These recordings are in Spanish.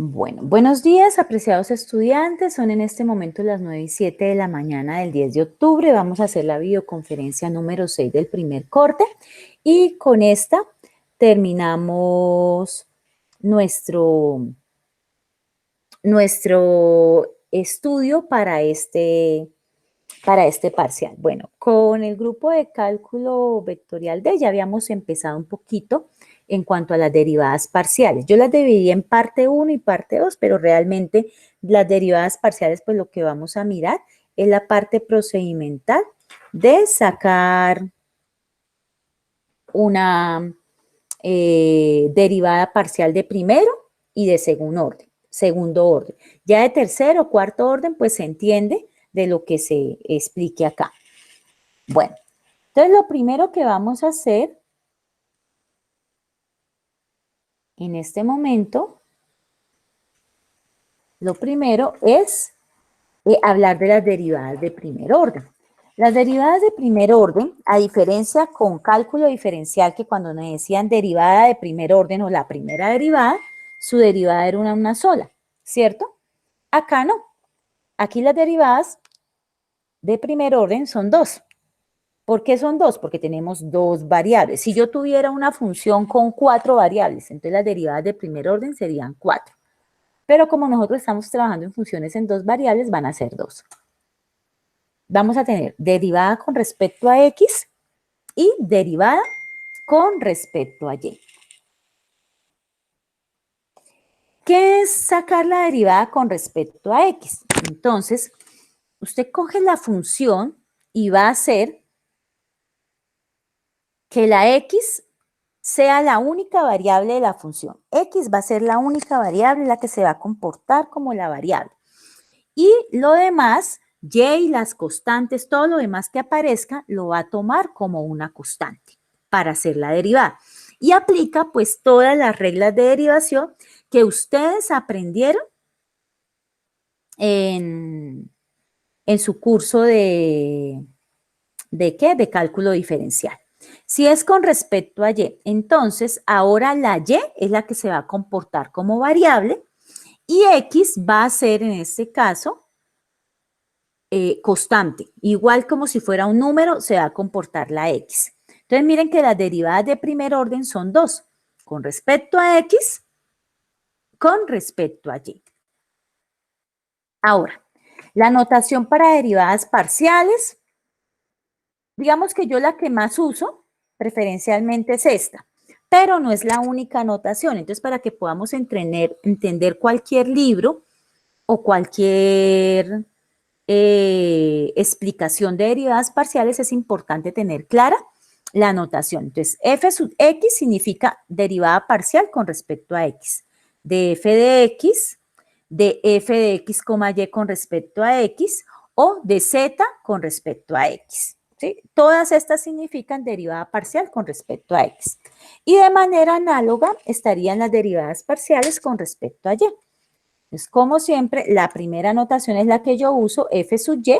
Bueno, buenos días, apreciados estudiantes. Son en este momento las 9:07 de la mañana del 10 de octubre. Vamos a hacer la videoconferencia número 6 del primer corte y con esta terminamos nuestro estudio para este parcial. Bueno, con el grupo de cálculo vectorial D ya habíamos empezado un poquito en cuanto a las derivadas parciales. Yo las dividí en parte 1 y parte 2, pero realmente las derivadas parciales, pues lo que vamos a mirar es la parte procedimental de sacar una derivada parcial de primero y de segundo orden. Ya de tercero o cuarto orden, pues se entiende de lo que se explique acá. Bueno, entonces lo primero que vamos a hacer en este momento, lo primero es hablar de las derivadas de primer orden. Las derivadas de primer orden, a diferencia con cálculo diferencial, que cuando me decían derivada de primer orden o la primera derivada, su derivada era una sola, ¿cierto? Acá no. Aquí las derivadas de primer orden son dos. ¿Por qué son dos? Porque tenemos dos variables. Si yo tuviera una función con 4 variables, entonces las derivadas de primer orden serían 4. Pero como nosotros estamos trabajando en funciones en dos variables, van a ser 2. Vamos a tener derivada con respecto a X y derivada con respecto a Y. ¿Qué es sacar la derivada con respecto a X? Entonces, usted coge la función y va a hacer que la X sea la única variable de la función. X va a ser la única variable, la que se va a comportar como la variable. Y lo demás, Y y las constantes, todo lo demás que aparezca, lo va a tomar como una constante para hacer la derivada. Y aplica pues todas las reglas de derivación que ustedes aprendieron en su curso ¿de qué? De cálculo diferencial. Si es con respecto a Y, entonces ahora la Y es la que se va a comportar como variable y X va a ser en este caso constante. Igual como si fuera un número, se va a comportar la X. Entonces miren que las derivadas de primer orden son dos, con respecto a X, con respecto a Y. Ahora, la notación para derivadas parciales, digamos que yo la que más uso preferencialmente es esta, pero no es la única notación. Entonces, para que podamos entender cualquier libro o cualquier explicación de derivadas parciales, es importante tener clara la notación. Entonces, f sub x significa derivada parcial con respecto a x, de f de x y con respecto a x, o de z con respecto a x. ¿Sí? Todas estas significan derivada parcial con respecto a x. Y de manera análoga estarían las derivadas parciales con respecto a y. Entonces, como siempre, la primera notación es la que yo uso, f sub y,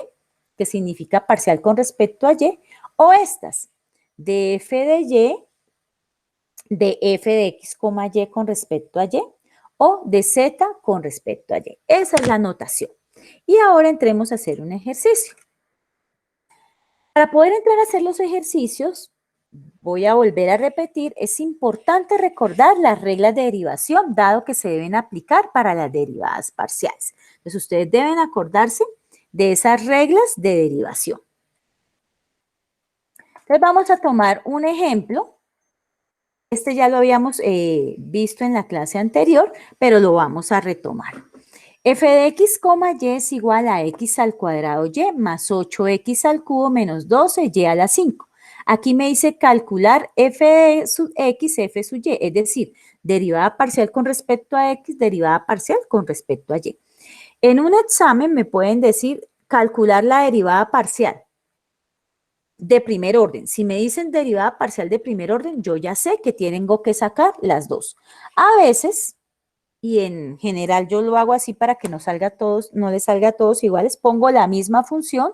que significa parcial con respecto a y, o estas, de f de y, de f de x, y con respecto a y, o de z con respecto a y. Esa es la notación. Y ahora entremos a hacer un ejercicio. Para poder entrar a hacer los ejercicios, voy a volver a repetir, es importante recordar las reglas de derivación, dado que se deben aplicar para las derivadas parciales. Entonces, ustedes deben acordarse de esas reglas de derivación. Entonces, vamos a tomar un ejemplo. Este ya lo habíamos visto en la clase anterior, pero lo vamos a retomar. F de x, y es igual a x al cuadrado y más 8x al cubo menos 12y a la 5. Aquí me dice calcular f de sub x, f sub y, es decir, derivada parcial con respecto a x, derivada parcial con respecto a y. En un examen me pueden decir calcular la derivada parcial de primer orden. Si me dicen derivada parcial de primer orden, yo ya sé que tengo que sacar las dos. A veces, y en general yo lo hago así para que no les salga a todos iguales, pongo la misma función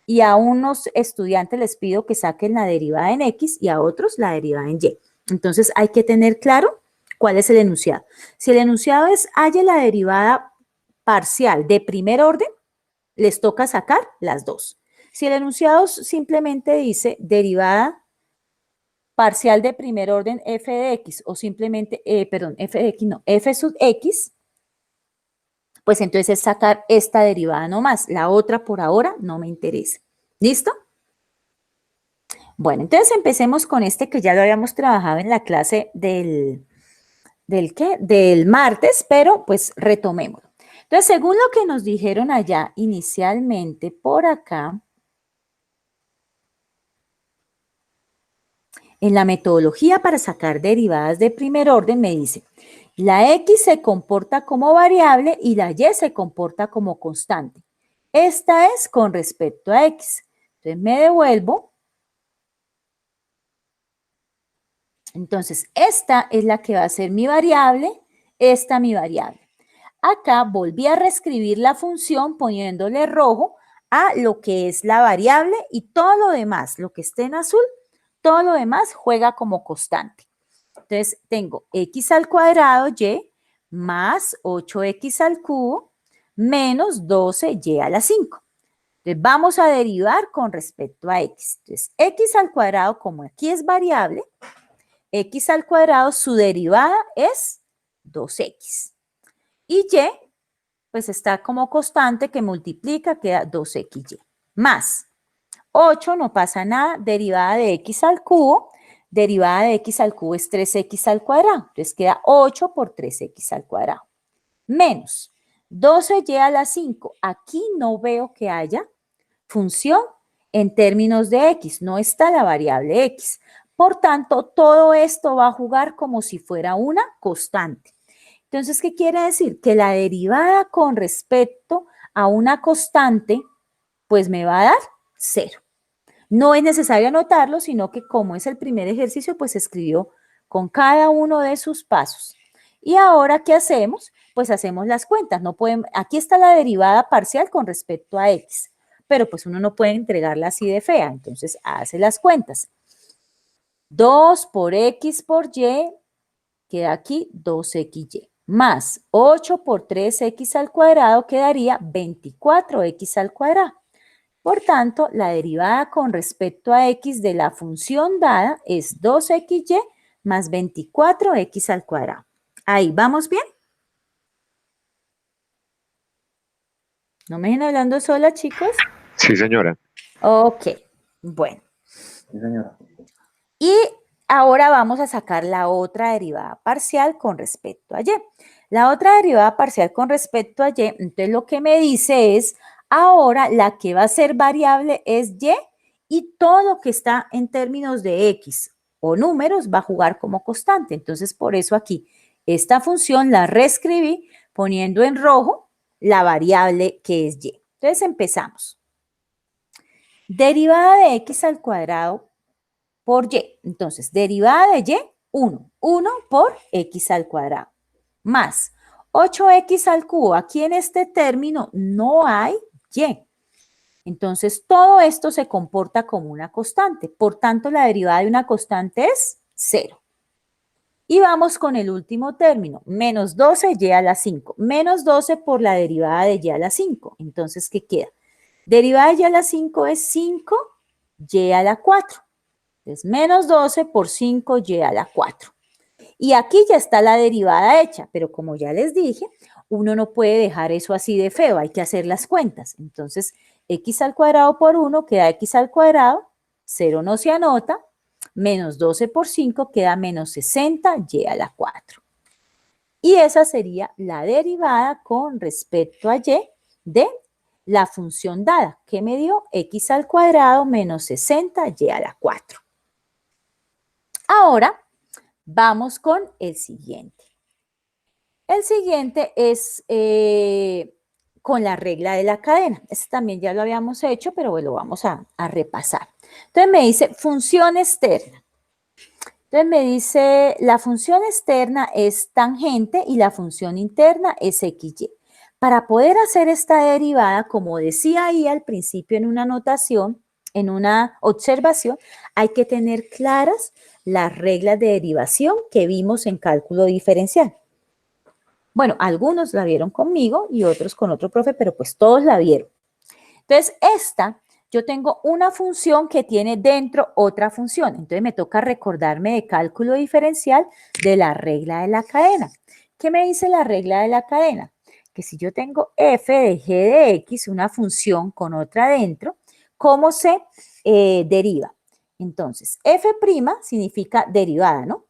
y a unos estudiantes les pido que saquen la derivada en X y a otros la derivada en Y. Entonces hay que tener claro ¿Cuál es el enunciado? Si el enunciado es halle la derivada parcial de primer orden, les toca sacar las dos. Si el enunciado simplemente dice derivada parcial de primer orden f de x o simplemente, f de x no, f sub x, pues entonces es sacar esta derivada nomás. La otra por ahora no me interesa. ¿Listo? Bueno, entonces empecemos con este que ya lo habíamos trabajado en la clase del martes, pero pues retomémoslo. Entonces, según lo que nos dijeron allá inicialmente por acá, en la metodología para sacar derivadas de primer orden me dice, la x se comporta como variable y la y se comporta como constante. Esta es con respecto a x. Entonces me devuelvo. Entonces esta es la que va a ser mi variable, esta mi variable. Acá volví a reescribir la función poniéndole rojo a lo que es la variable y todo lo demás, lo que esté en azul, todo lo demás juega como constante. Entonces tengo x al cuadrado y más 8x al cubo menos 12y a la 5. Entonces vamos a derivar con respecto a x. Entonces x al cuadrado, como aquí es variable, x al cuadrado, su derivada es 2x. Y y, pues está como constante que multiplica, queda 2xy. Más 8, no pasa nada, derivada de x al cubo, derivada de x al cubo es 3x al cuadrado. Entonces queda 8 por 3x al cuadrado. Menos 12y a la 5. Aquí no veo que haya función en términos de x, no está la variable x. Por tanto, todo esto va a jugar como si fuera una constante. Entonces, ¿qué quiere decir? Que la derivada con respecto a una constante, pues me va a dar 0. No es necesario anotarlo, sino que como es el primer ejercicio, pues escribió con cada uno de sus pasos. Y ahora, ¿qué hacemos? Pues hacemos las cuentas. No pueden, aquí está la derivada parcial con respecto a x, pero pues uno no puede entregarla así de fea, entonces hace las cuentas. 2 por x por y, queda aquí 2xy, más 8 por 3x al cuadrado quedaría 24x al cuadrado. Por tanto, la derivada con respecto a x de la función dada es 2xy más 24x al cuadrado. Ahí, ¿vamos bien? ¿No me ven hablando sola, chicos? Sí, señora. Ok, bueno. Sí, señora. Y ahora vamos a sacar la otra derivada parcial con respecto a y. La otra derivada parcial con respecto a y, entonces lo que me dice es, ahora la que va a ser variable es y todo lo que está en términos de x o números va a jugar como constante. Entonces, por eso aquí esta función la reescribí poniendo en rojo la variable que es y. Entonces, empezamos. Derivada de x al cuadrado por y. Entonces, derivada de y, 1. 1 por x al cuadrado. Más 8x al cubo. Aquí en este término no hay y. Entonces, todo esto se comporta como una constante. Por tanto, la derivada de una constante es 0. Y vamos con el último término, menos 12y a la 5. Menos 12 por la derivada de y a la 5. Entonces, ¿qué queda? Derivada de y a la 5 es 5y a la 4. Entonces, menos 12 por 5y a la 4. Y aquí ya está la derivada hecha, pero como ya les dije, uno no puede dejar eso así de feo, hay que hacer las cuentas. Entonces, x al cuadrado por 1 queda x al cuadrado, 0 no se anota, menos 12 por 5 queda menos 60y a la 4. Y esa sería la derivada con respecto a y de la función dada, que me dio x al cuadrado menos 60y a la 4. Ahora, vamos con el siguiente. El siguiente es con la regla de la cadena. Este también ya lo habíamos hecho, pero lo vamos a repasar. Entonces me dice función externa. Entonces me dice la función externa es tangente y la función interna es xy. Para poder hacer esta derivada, como decía ahí al principio en una anotación, en una observación, hay que tener claras las reglas de derivación que vimos en cálculo diferencial. Bueno, algunos la vieron conmigo y otros con otro profe, pero pues todos la vieron. Entonces, yo tengo una función que tiene dentro otra función. Entonces, me toca recordarme de cálculo diferencial de la regla de la cadena. ¿Qué me dice la regla de la cadena? Que si yo tengo f de g de x, una función con otra dentro, ¿cómo se deriva? Entonces, f' significa derivada, ¿no?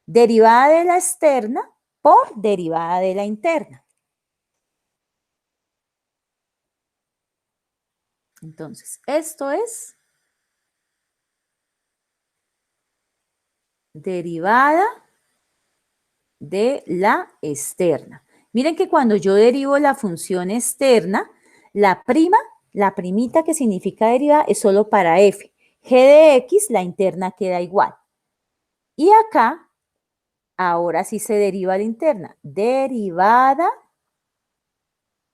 Derivada de la externa por derivada de la interna. Entonces, esto es derivada de la externa. Miren que cuando yo derivo la función externa, la primita que significa derivada es solo para f. G de x, la interna queda igual. Y acá, ahora sí se deriva la interna. Derivada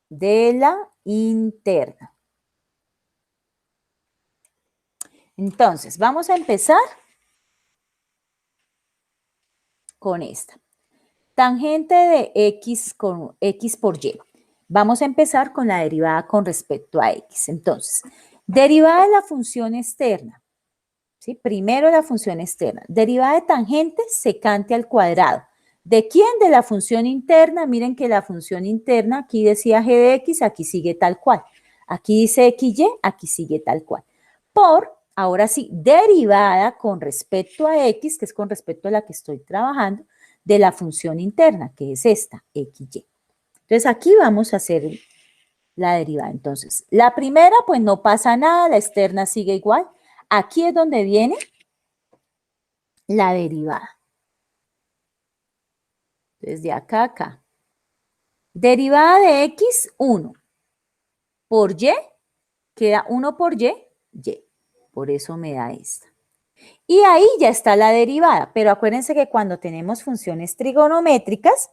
de la interna. Entonces, vamos a empezar con esta. Tangente de x con x por y. Vamos a empezar con la derivada con respecto a x. Entonces, derivada de la función externa. ¿Sí? Primero la función externa. Derivada de tangente secante al cuadrado. ¿De quién? De la función interna. Miren que la función interna, aquí decía g de x, aquí sigue tal cual. Aquí dice xy, aquí sigue tal cual. Por, ahora sí, derivada con respecto a x, que es con respecto a la que estoy trabajando, de la función interna, que es esta, xy. Entonces, aquí vamos a hacer la derivada. Entonces, la primera, pues no pasa nada, la externa sigue igual. Aquí es donde viene la derivada. Desde acá a acá. Derivada de x, 1. Por y, queda 1 por y. Por eso me da esta. Y ahí ya está la derivada. Pero acuérdense que cuando tenemos funciones trigonométricas,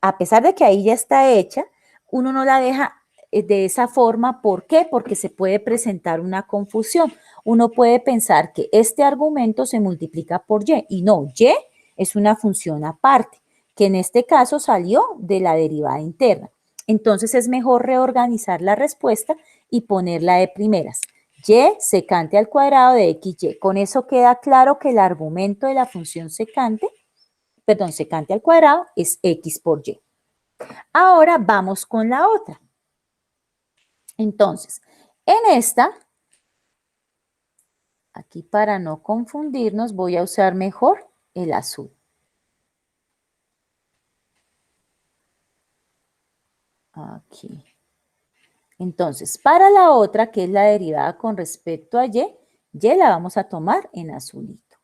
a pesar de que ahí ya está hecha, uno no la deja de esa forma. ¿Por qué? Porque se puede presentar una confusión. Uno puede pensar que este argumento se multiplica por y no, y es una función aparte, que en este caso salió de la derivada interna. Entonces es mejor reorganizar la respuesta y ponerla de primeras. Y secante al cuadrado de xy. Con eso queda claro que el argumento de la función secante al cuadrado es x por y. Ahora vamos con la otra. Entonces, en esta, aquí para no confundirnos, voy a usar mejor el azul. Aquí. Entonces, para la otra, que es la derivada con respecto a y la vamos a tomar en azulito.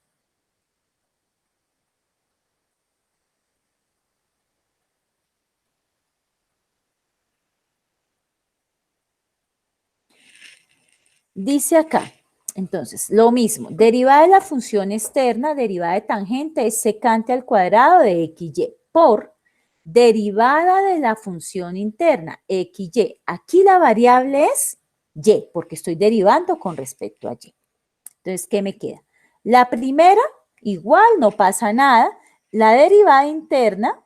Dice acá, entonces, lo mismo, derivada de la función externa, derivada de tangente es secante al cuadrado de xy por derivada de la función interna, xy. Aquí la variable es y, porque estoy derivando con respecto a y. Entonces, ¿qué me queda? La primera, igual, no pasa nada. La derivada interna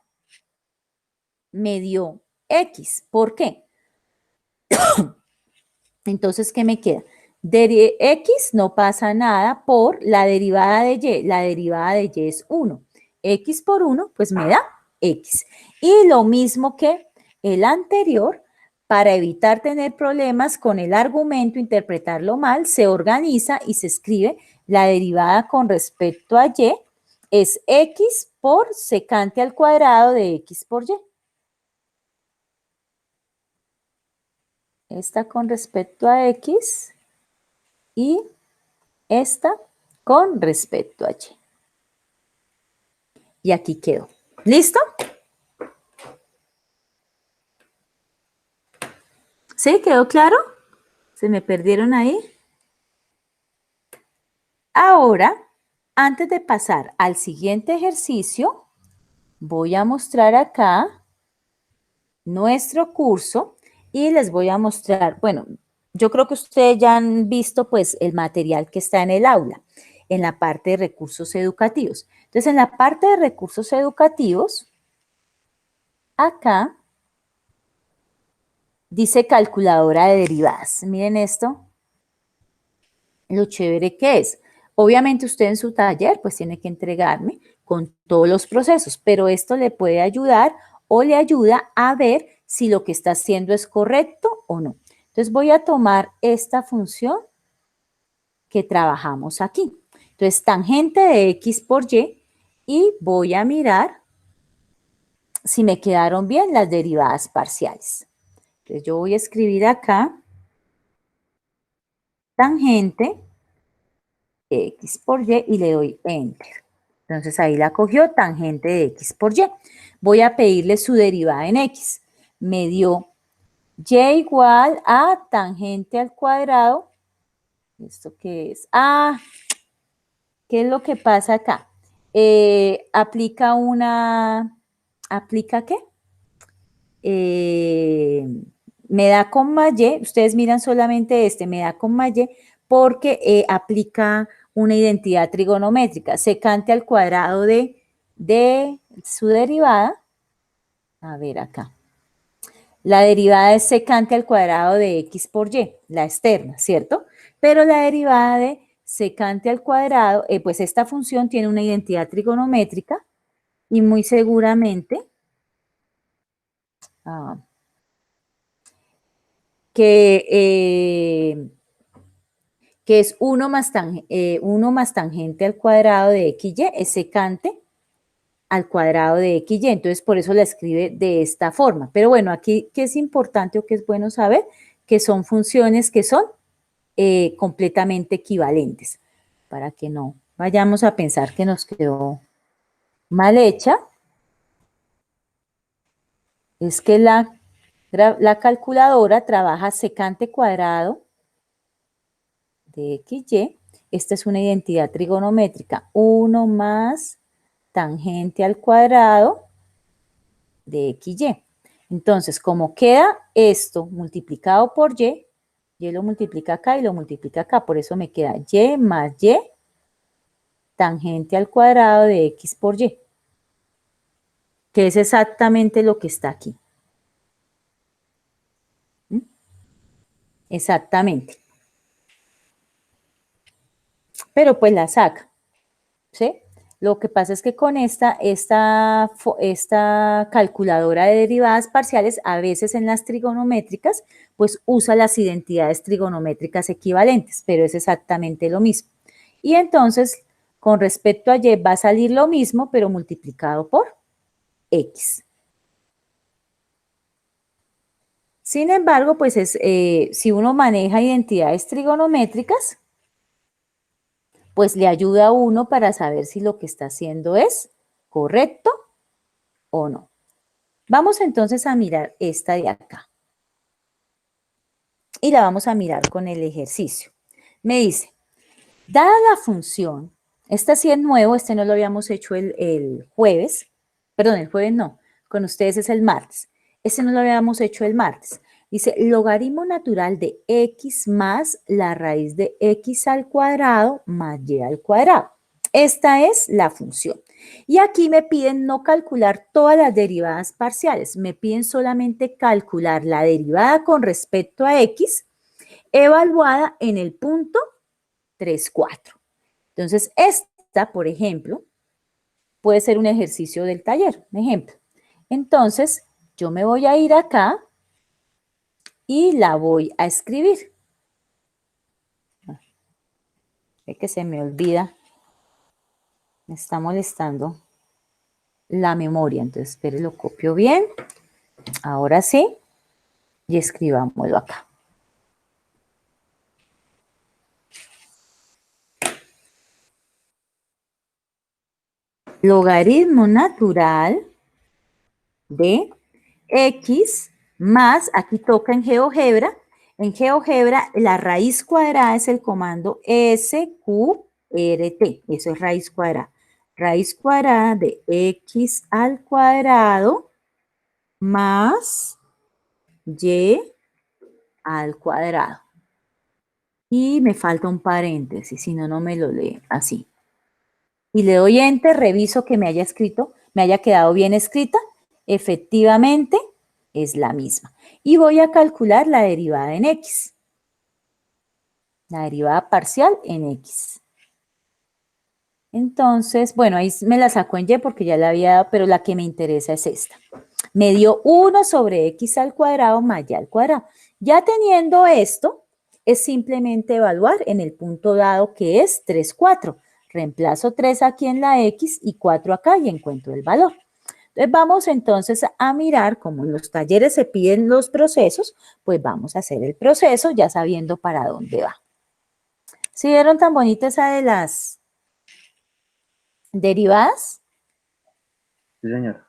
me dio x. ¿Por qué? Entonces, ¿qué me queda? De x no pasa nada por la derivada de y. La derivada de y es 1. X por 1, pues me da x. Y lo mismo que el anterior, para evitar tener problemas con el argumento, interpretarlo mal, se organiza y se escribe la derivada con respecto a y es x por secante al cuadrado de x por y. Esta con respecto a x y esta con respecto a y. Y aquí quedó. ¿Listo? ¿Sí? ¿Quedó claro? ¿Se me perdieron ahí? Ahora, antes de pasar al siguiente ejercicio, voy a mostrar acá nuestro curso y les voy a mostrar, bueno, yo creo que ustedes ya han visto pues el material que está en el aula. en la parte de recursos educativos. Entonces, en la parte de recursos educativos, acá dice calculadora de derivadas. Miren esto, lo chévere que es. Obviamente usted en su taller pues tiene que entregarme con todos los procesos, pero esto le puede ayudar o le ayuda a ver si lo que está haciendo es correcto o no. Entonces voy a tomar esta función que trabajamos aquí. Entonces tangente de X por y voy a mirar si me quedaron bien las derivadas parciales. Entonces yo voy a escribir acá tangente X por y le doy Enter. Entonces ahí la cogió tangente de X por y. Voy a pedirle su derivada en X. Me dio y igual a tangente al cuadrado. ¿Esto qué es? Ah, ¿qué es lo que pasa acá? ¿Aplica qué? Me da coma y, ustedes miran solamente me da coma y porque aplica una identidad trigonométrica, secante al cuadrado de su derivada. A ver acá. La derivada es secante al cuadrado de X por Y, la externa, ¿cierto? Pero la derivada de secante al cuadrado, pues esta función tiene una identidad trigonométrica y muy seguramente que es 1 más tangente al cuadrado de XY es secante al cuadrado de XY. Entonces, por eso la escribe de esta forma. Pero bueno, aquí, ¿qué es importante o qué es bueno saber? Que son funciones que son completamente equivalentes, para que no vayamos a pensar que nos quedó mal hecha. Es que la calculadora trabaja secante cuadrado de XY. Esta es una identidad trigonométrica. 1 más tangente al cuadrado de XY. Entonces, como queda esto multiplicado por Y lo multiplica acá y lo multiplica acá. Por eso me queda Y más Y tangente al cuadrado de X por Y, que es exactamente lo que está aquí. ¿Mm? Exactamente. Pero pues la saca, ¿sí? Lo que pasa es que con esta calculadora de derivadas parciales, a veces en las trigonométricas, pues usa las identidades trigonométricas equivalentes, pero es exactamente lo mismo. Y entonces, con respecto a Y va a salir lo mismo, pero multiplicado por X. Sin embargo, pues si uno maneja identidades trigonométricas, pues le ayuda a uno para saber si lo que está haciendo es correcto o no. Vamos entonces a mirar esta de acá. Y la vamos a mirar con el ejercicio. Me dice, dada la función, esta sí es nuevo, este no lo habíamos hecho el jueves, perdón, el jueves no, con ustedes es el martes. Este no lo habíamos hecho el martes. Dice, logaritmo natural de x más la raíz de x al cuadrado más y al cuadrado. Esta es la función. Y aquí me piden no calcular todas las derivadas parciales, me piden solamente calcular la derivada con respecto a x evaluada en el punto 3, 4. Entonces, esta, por ejemplo, puede ser un ejercicio del taller, un ejemplo. Entonces, yo me voy a ir acá y la voy a escribir. Es que se me olvida, me está molestando la memoria, entonces espere, lo copio bien, ahora sí, y escribámoslo acá. Logaritmo natural de x más, aquí toca en GeoGebra la raíz cuadrada es el comando SQRT, eso es raíz cuadrada de x al cuadrado más y al cuadrado. Y me falta un paréntesis, si no, no me lo lee así. Y le doy Enter, reviso que me haya escrito, me haya quedado bien escrita. Efectivamente, es la misma. Y voy a calcular la derivada en X. La derivada parcial en X. Entonces, bueno, ahí me la saco en Y porque ya la había dado, pero la que me interesa es esta. Me dio 1 sobre X al cuadrado más Y al cuadrado. Ya teniendo esto, es simplemente evaluar en el punto dado que es 3, 4. Reemplazo 3 aquí en la X y 4 acá y encuentro el valor. Entonces vamos entonces a mirar, como en los talleres se piden los procesos, pues vamos a hacer el proceso ya sabiendo para dónde va. ¿Sí vieron tan bonita esa de las derivadas? Sí, señora.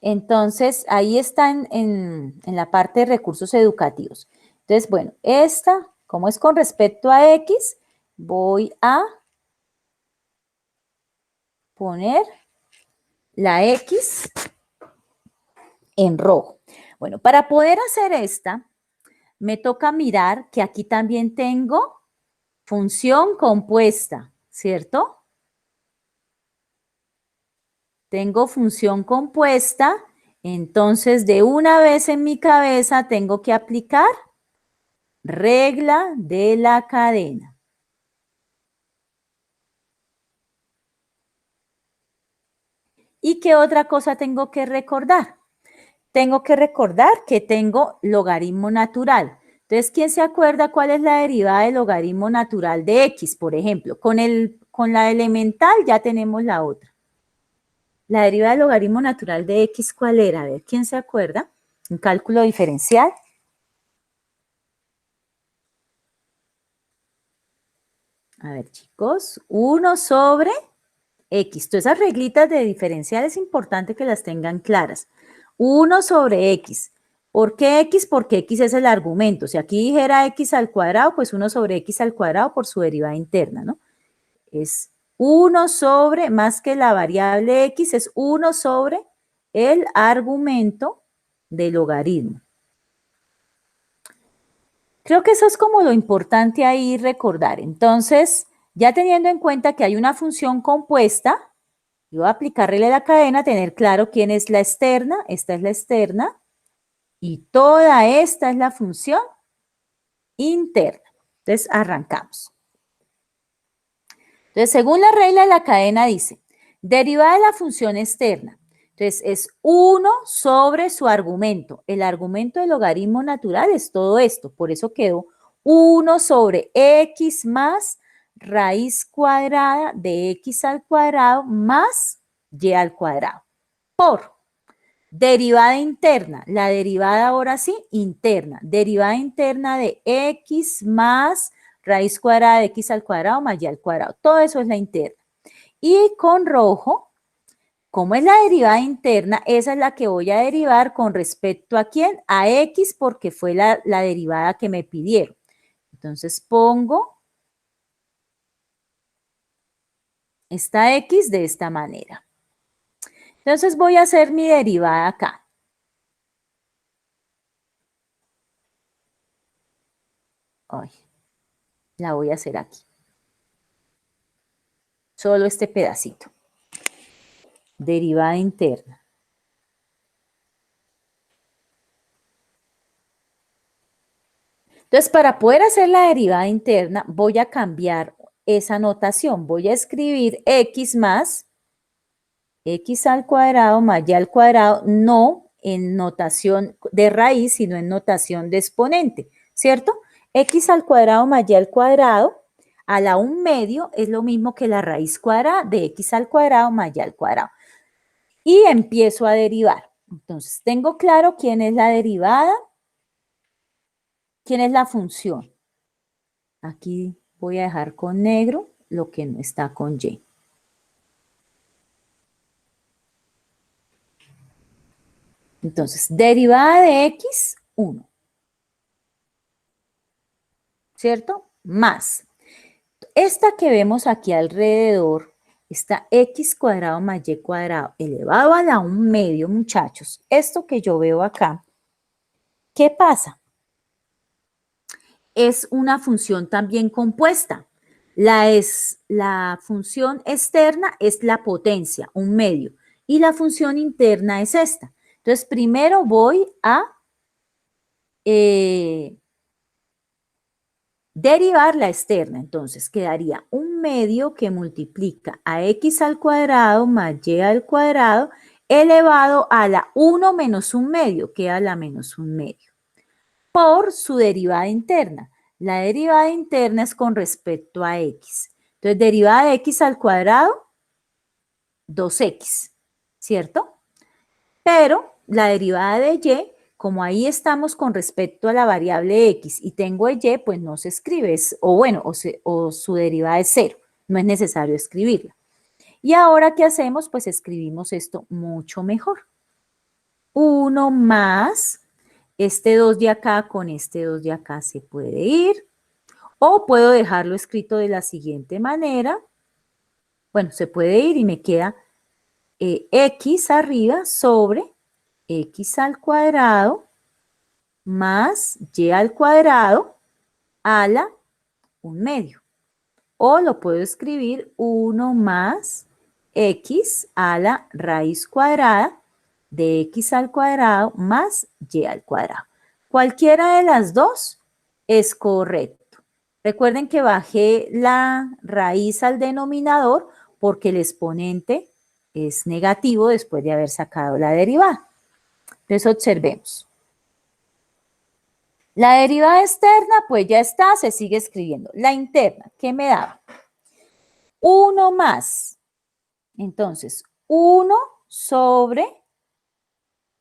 Entonces, ahí están en la parte de recursos educativos. Entonces, bueno, esta, como es con respecto a X, voy a poner la X en rojo. Bueno, para poder hacer esta, me toca mirar que aquí también tengo función compuesta, ¿cierto? Tengo función compuesta, entonces de una vez en mi cabeza tengo que aplicar regla de la cadena. ¿Y qué otra cosa tengo que recordar? Tengo que recordar que tengo logaritmo natural. Entonces, ¿quién se acuerda cuál es la derivada del logaritmo natural de X, por ejemplo? Con la elemental ya tenemos la otra. La derivada del logaritmo natural de X, ¿cuál era? A ver, ¿quién se acuerda? Un cálculo diferencial. A ver, chicos, 1 sobre X. Todas esas reglitas de diferencial es importante que las tengan claras. 1 sobre X. ¿Por qué X? Porque X es el argumento. Si aquí dijera X al cuadrado, pues 1 sobre X al cuadrado por su derivada interna, ¿no? Es 1 sobre, más que la variable X, es 1 sobre el argumento del logaritmo. Creo que eso es como lo importante ahí recordar. Entonces, ya teniendo en cuenta que hay una función compuesta, yo voy a aplicarle la cadena, tener claro quién es la externa, esta es la externa, y toda esta es la función interna. Entonces, arrancamos. Entonces, según la regla de la cadena dice, derivada de la función externa. Entonces, es 1 sobre su argumento. El argumento del logaritmo natural es todo esto, por eso quedó 1 sobre X más raíz cuadrada de X al cuadrado más Y al cuadrado. Por derivada interna, la derivada ahora sí, interna. Derivada interna de X más raíz cuadrada de X al cuadrado más Y al cuadrado. Todo eso es la interna. Y con rojo, como es la derivada interna, esa es la que voy a derivar con respecto a ¿quién? A X, porque fue la derivada que me pidieron. Entonces pongo esta X de esta manera. Entonces voy a hacer mi derivada acá. Ay, la voy a hacer aquí. Solo este pedacito. Derivada interna. Entonces, para poder hacer la derivada interna, voy a cambiar esa notación. Voy a escribir X más X al cuadrado más Y al cuadrado, no en notación de raíz, sino en notación de exponente, ¿cierto? X al cuadrado más Y al cuadrado a la 1/2 es lo mismo que la raíz cuadrada de X al cuadrado más Y al cuadrado. Y empiezo a derivar. Entonces, tengo claro quién es la derivada, quién es la función. Aquí voy a dejar con negro lo que no está con Y. Entonces, derivada de X, 1. ¿Cierto? Más. Esta que vemos aquí alrededor, está X cuadrado más Y cuadrado elevado a la 1/2, muchachos. Esto que yo veo acá, ¿qué pasa? es una función también compuesta. La función externa es la potencia, un medio, y la función interna es esta. Entonces, primero voy a derivar la externa. Entonces, quedaría un medio que multiplica a x al cuadrado más y al cuadrado elevado a la 1 menos un medio, queda la menos un medio, por su derivada interna. La derivada interna es con respecto a x. Entonces, derivada de x al cuadrado, 2x, ¿cierto? Pero la derivada de y, como ahí estamos con respecto a la variable x y tengo y, pues no se escribe, o su derivada es 0, no es necesario escribirla. Y ahora, ¿qué hacemos? Pues escribimos esto mucho mejor. 1 más, este 2 de acá con este 2 de acá se puede ir, o puedo dejarlo escrito de la siguiente manera. Bueno, se puede ir y me queda x arriba sobre x al cuadrado más y al cuadrado a la 1 medio. O lo puedo escribir 1 más x a la raíz cuadrada de x al cuadrado más y al cuadrado. Cualquiera de las dos es correcto. Recuerden que bajé la raíz al denominador porque el exponente es negativo después de haber sacado la derivada. Entonces observemos. La derivada externa, pues ya está, se sigue escribiendo. La interna, ¿qué me da? 1 más. Entonces, 1 sobre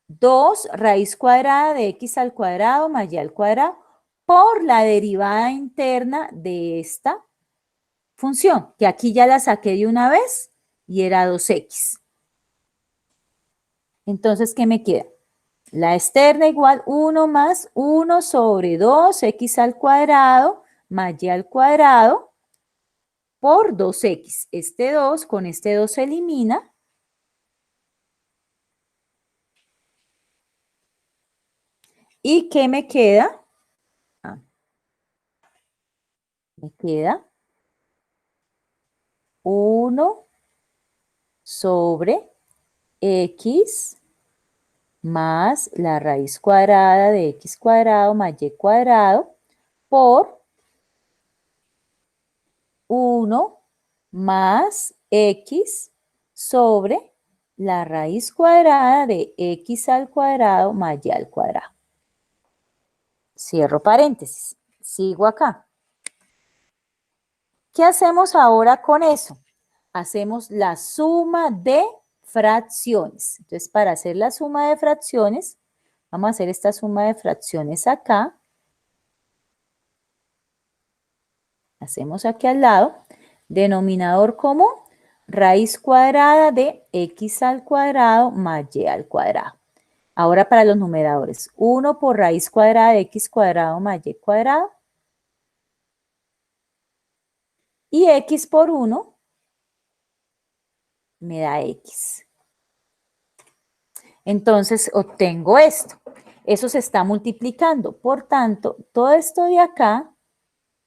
2 raíz cuadrada de x al cuadrado más y al cuadrado por la derivada interna de esta función, que aquí ya la saqué de una vez y era 2x. Entonces, ¿qué me queda? La externa igual 1 más 1 sobre 2x al cuadrado más y al cuadrado por 2x. Este 2 con este 2 se elimina. ¿Y qué me queda? Me queda 1 sobre x más la raíz cuadrada de x cuadrado más y cuadrado por 1 más x sobre la raíz cuadrada de x al cuadrado más y al cuadrado. Cierro paréntesis. Sigo acá. ¿Qué hacemos ahora con eso? Hacemos la suma de fracciones. Entonces, para hacer la suma de fracciones, vamos a hacer esta suma de fracciones acá. Hacemos aquí al lado. Denominador común, raíz cuadrada de x al cuadrado más y al cuadrado. Ahora para los numeradores, 1 por raíz cuadrada de x cuadrado más y cuadrado. Y x por 1 me da x. Entonces obtengo esto. Eso se está multiplicando. Por tanto, todo esto de acá,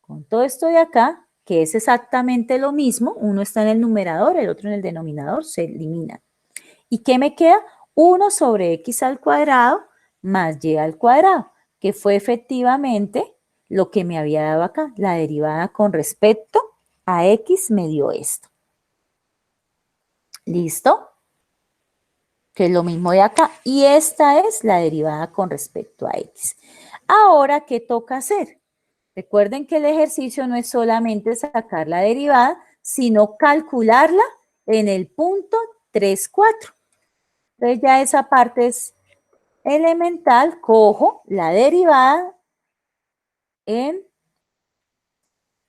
con todo esto de acá, que es exactamente lo mismo, uno está en el numerador, el otro en el denominador, se elimina. ¿Y qué me queda? 1 sobre x al cuadrado más y al cuadrado, que fue efectivamente lo que me había dado acá. La derivada con respecto a x me dio esto. ¿Listo? Que es lo mismo de acá. Y esta es la derivada con respecto a x. Ahora, ¿qué toca hacer? Recuerden que el ejercicio no es solamente sacar la derivada, sino calcularla en el punto 3, 4. Entonces ya esa parte es elemental. Cojo la derivada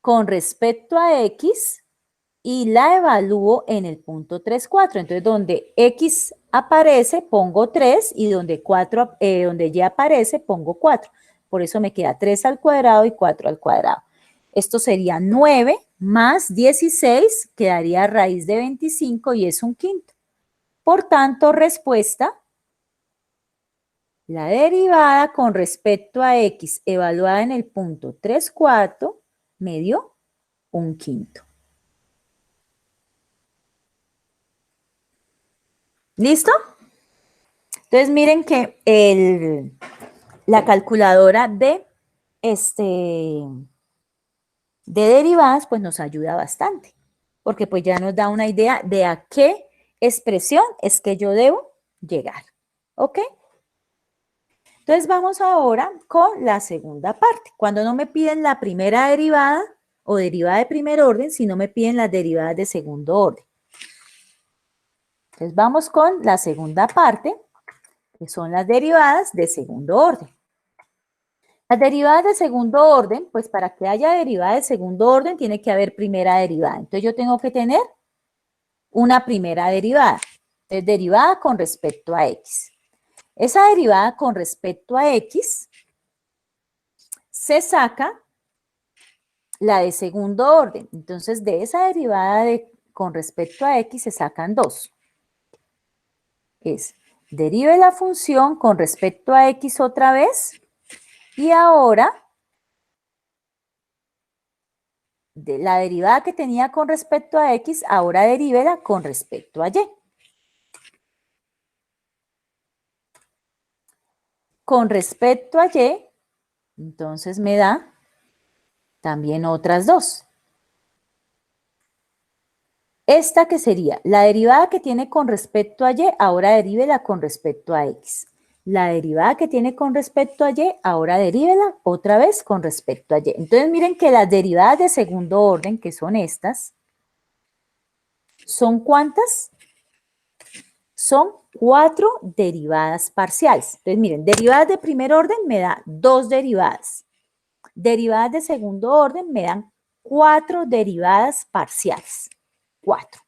con respecto a x y la evalúo en el punto 3, 4. Entonces, donde x aparece, pongo 3 y donde y aparece, pongo 4. Por eso me queda 3 al cuadrado y 4 al cuadrado. Esto sería 9 más 16, quedaría raíz de 25 y es un quinto. Por tanto, respuesta La derivada con respecto a x evaluada en el punto 3/4 me dio 1/5. ¿Listo? Entonces miren que la calculadora de derivadas pues nos ayuda bastante, porque pues ya nos da una idea de a qué expresión es que yo debo llegar. ¿Ok? Entonces vamos ahora con la segunda parte. Cuando no me piden la primera derivada o derivada de primer orden, sino me piden las derivadas de segundo orden. Entonces vamos con la segunda parte, que son las derivadas de segundo orden. Las derivadas de segundo orden, pues para que haya derivada de segundo orden tiene que haber primera derivada. Entonces yo tengo que tener una primera derivada. Entonces derivada con respecto a x. Esa derivada con respecto a x se saca la de segundo orden. Entonces de esa derivada con respecto a x se sacan dos. Es derive la función con respecto a x otra vez y ahora de la derivada que tenía con respecto a x, ahora derívela con respecto a y. Con respecto a y, entonces me da también otras dos. Esta que sería la derivada que tiene con respecto a y, ahora derívela con respecto a x. La derivada que tiene con respecto a y, ahora derívela otra vez con respecto a y. Entonces miren que las derivadas de segundo orden, que son estas, ¿son cuántas? Son 4 derivadas parciales. Entonces miren, derivadas de primer orden me da 2 derivadas. Derivadas de segundo orden me dan 4 derivadas parciales. 4.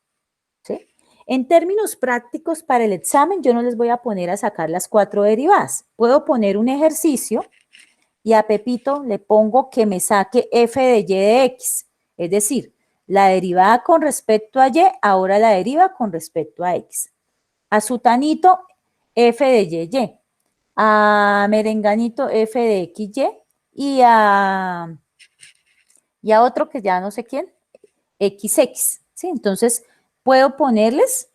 ¿Sí? En términos prácticos para el examen, yo no les voy a poner a sacar las 4 derivadas. Puedo poner un ejercicio y a Pepito le pongo que me saque f de y de x. Es decir, la derivada con respecto a y, ahora la deriva con respecto a x. A Sutanito, f de y. A Merenganito, f de xy. Y a otro que ya no sé quién, xx. ¿Sí? Entonces, puedo ponerles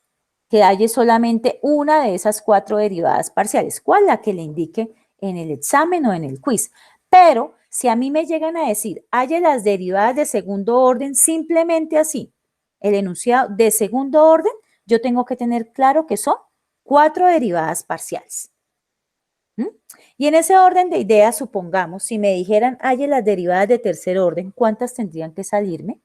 que haya solamente una de esas 4 derivadas parciales. ¿Cuál? La que le indique en el examen o en el quiz. Pero, si a mí me llegan a decir, haya las derivadas de segundo orden, simplemente así, el enunciado de segundo orden, yo tengo que tener claro que son 4 derivadas parciales. Y en ese orden de ideas, supongamos, si me dijeran, haya las derivadas de tercer orden, ¿cuántas tendrían que salirme?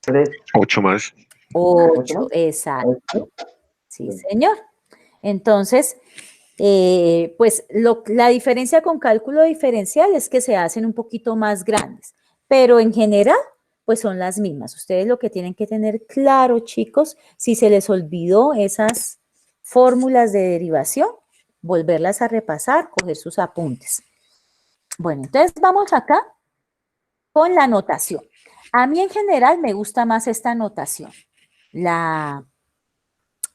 3. 8 más. 8, exacto. Sí, señor. Entonces, pues la diferencia con cálculo diferencial es que se hacen un poquito más grandes, pero en general, pues son las mismas. Ustedes lo que tienen que tener claro, chicos, si se les olvidó esas fórmulas de derivación, volverlas a repasar, coger sus apuntes. Bueno, entonces vamos acá con la notación. A mí en general me gusta más esta notación. La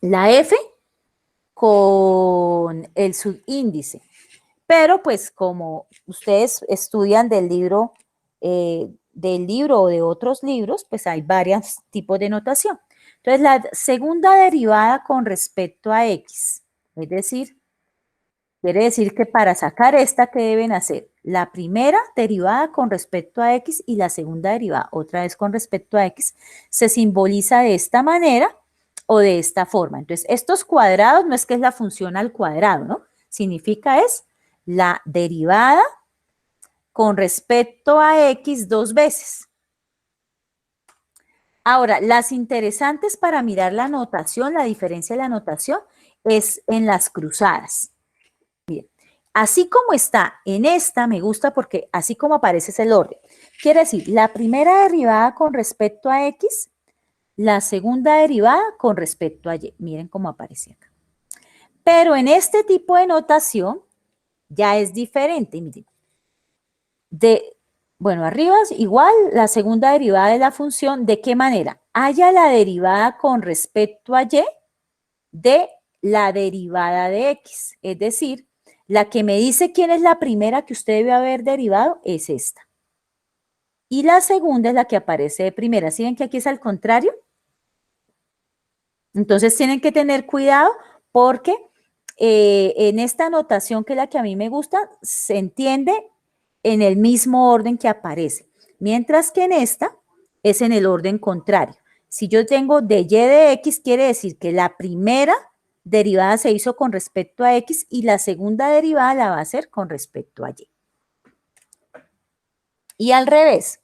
F con el subíndice. Pero pues como ustedes estudian del libro o de otros libros, pues hay varios tipos de notación. Entonces la segunda derivada con respecto a x, es decir, quiere decir que para sacar esta, ¿qué deben hacer? La primera derivada con respecto a x y la segunda derivada otra vez con respecto a x se simboliza de esta manera o de esta forma. Entonces, estos cuadrados no es que es la función al cuadrado, ¿no? Significa es la derivada con respecto a x 2 veces. Ahora, las interesantes para mirar la notación, la diferencia de la notación, es en las cruzadas. Bien, así como está en esta, me gusta porque así como aparece es el orden. Quiere decir, la primera derivada con respecto a x, la segunda derivada con respecto a y. Miren cómo aparece acá. Pero en este tipo de notación ya es diferente. Miren, Bueno, arriba es igual la segunda derivada de la función. ¿De qué manera? Haya la derivada con respecto a y de la derivada de x. Es decir, la que me dice quién es la primera que usted debe haber derivado es esta. Y la segunda es la que aparece de primera. ¿Sí ven que aquí es al contrario? Entonces tienen que tener cuidado porque en esta notación, que es la que a mí me gusta, se entiende en el mismo orden que aparece, mientras que en esta es en el orden contrario. Si yo tengo de y de x, quiere decir que la primera derivada se hizo con respecto a x y la segunda derivada la va a hacer con respecto a y. Y al revés,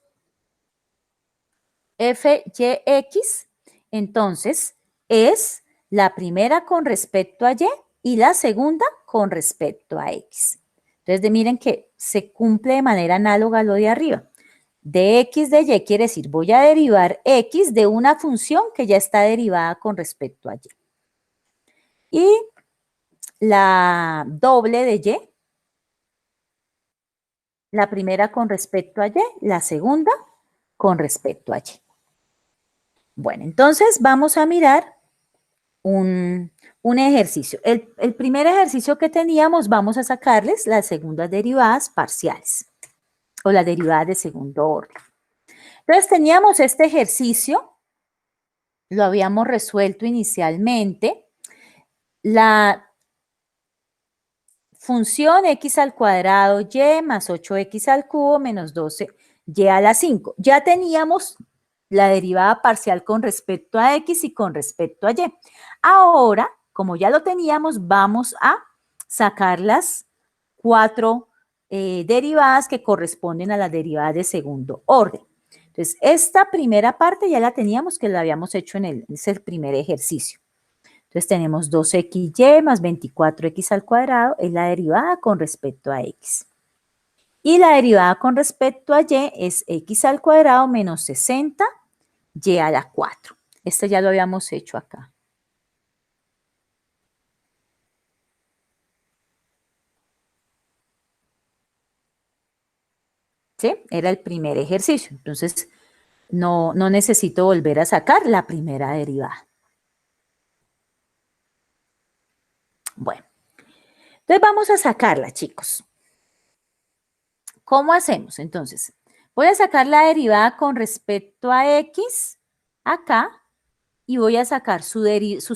f y x, entonces es la primera con respecto a y la segunda con respecto a x. Entonces, miren que se cumple de manera análoga a lo de arriba. De x de y quiere decir, voy a derivar x de una función que ya está derivada con respecto a y. Y la doble de y, la primera con respecto a y, la segunda con respecto a y. Bueno, entonces vamos a mirar un ejercicio. El primer ejercicio que teníamos, vamos a sacarles las segundas derivadas parciales o las derivadas de segundo orden. Entonces teníamos este ejercicio, lo habíamos resuelto inicialmente. La función x al cuadrado y más 8x al cubo menos 12y a la 5. Ya teníamos la derivada parcial con respecto a x y con respecto a y. Ahora, como ya lo teníamos, vamos a sacar las 4 derivadas que corresponden a las derivadas de segundo orden. Entonces, esta primera parte ya la teníamos, que la habíamos hecho es el primer ejercicio. Entonces, tenemos 2xy más 24x al cuadrado, es la derivada con respecto a x. Y la derivada con respecto a y es x al cuadrado menos 60y a la 4. Esto ya lo habíamos hecho acá. ¿Sí? Era el primer ejercicio. Entonces, no necesito volver a sacar la primera derivada. Bueno, entonces vamos a sacarla, chicos. ¿Cómo hacemos? Entonces, voy a sacar la derivada con respecto a x acá y voy a sacar su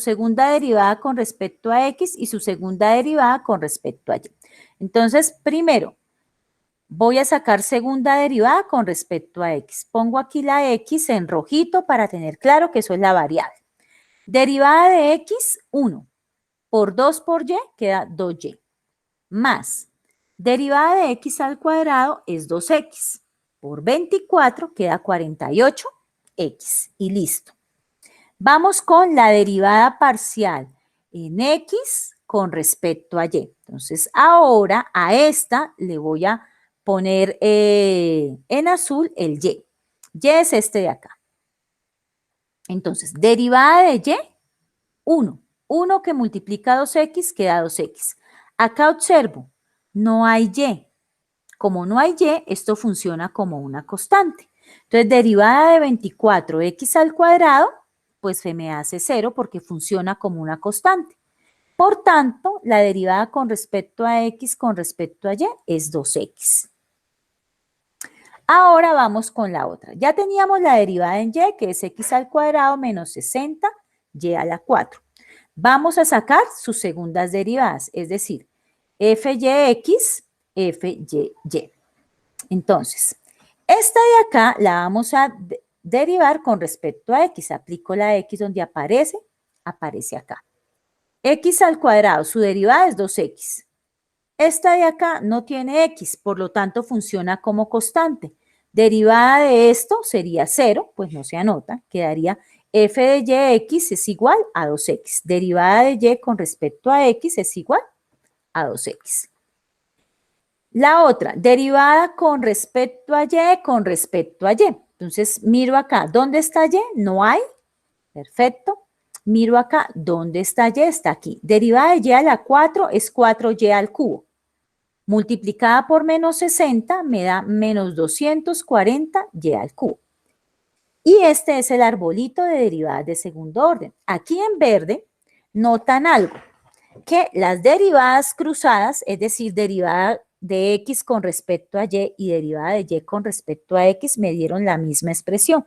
segunda derivada con respecto a x y su segunda derivada con respecto a y. Entonces, primero, voy a sacar segunda derivada con respecto a x. Pongo aquí la x en rojito para tener claro que eso es la variable. Derivada de x, 1. Por 2 por y queda 2y. Más derivada de x al cuadrado es 2x. Por 24 queda 48x. Y listo. Vamos con la derivada parcial en x con respecto a y. Entonces, ahora a esta le voy a poner en azul el y. Y es este de acá. Entonces, derivada de y, 1. 1 que multiplica 2x queda 2x. Acá observo, no hay y. Como no hay y, esto funciona como una constante. Entonces, derivada de 24x al cuadrado, pues se me hace 0 porque funciona como una constante. Por tanto, la derivada con respecto a x con respecto a y es 2x. Ahora vamos con la otra. Ya teníamos la derivada en y, que es x al cuadrado menos 60y a la 4. Vamos a sacar sus segundas derivadas, es decir, fyx, fyy. Entonces, esta de acá la vamos a derivar con respecto a x. Aplico la x donde aparece acá. X al cuadrado, su derivada es 2x. Esta de acá no tiene x, por lo tanto funciona como constante. Derivada de esto sería 0, pues no se anota, quedaría f de yx es igual a 2x. Derivada de y con respecto a x es igual a 2x. La otra, derivada con respecto a y con respecto a y. Entonces, miro acá, ¿dónde está y? No hay. Perfecto. Miro acá, ¿dónde está y? Está aquí. Derivada de y a la 4 es 4y al cubo. multiplicada por menos 60 me da menos 240y al cubo. Y este es el arbolito de derivadas de segundo orden. Aquí en verde notan algo, que las derivadas cruzadas, es decir, derivada de x con respecto a y derivada de y con respecto a x, me dieron la misma expresión.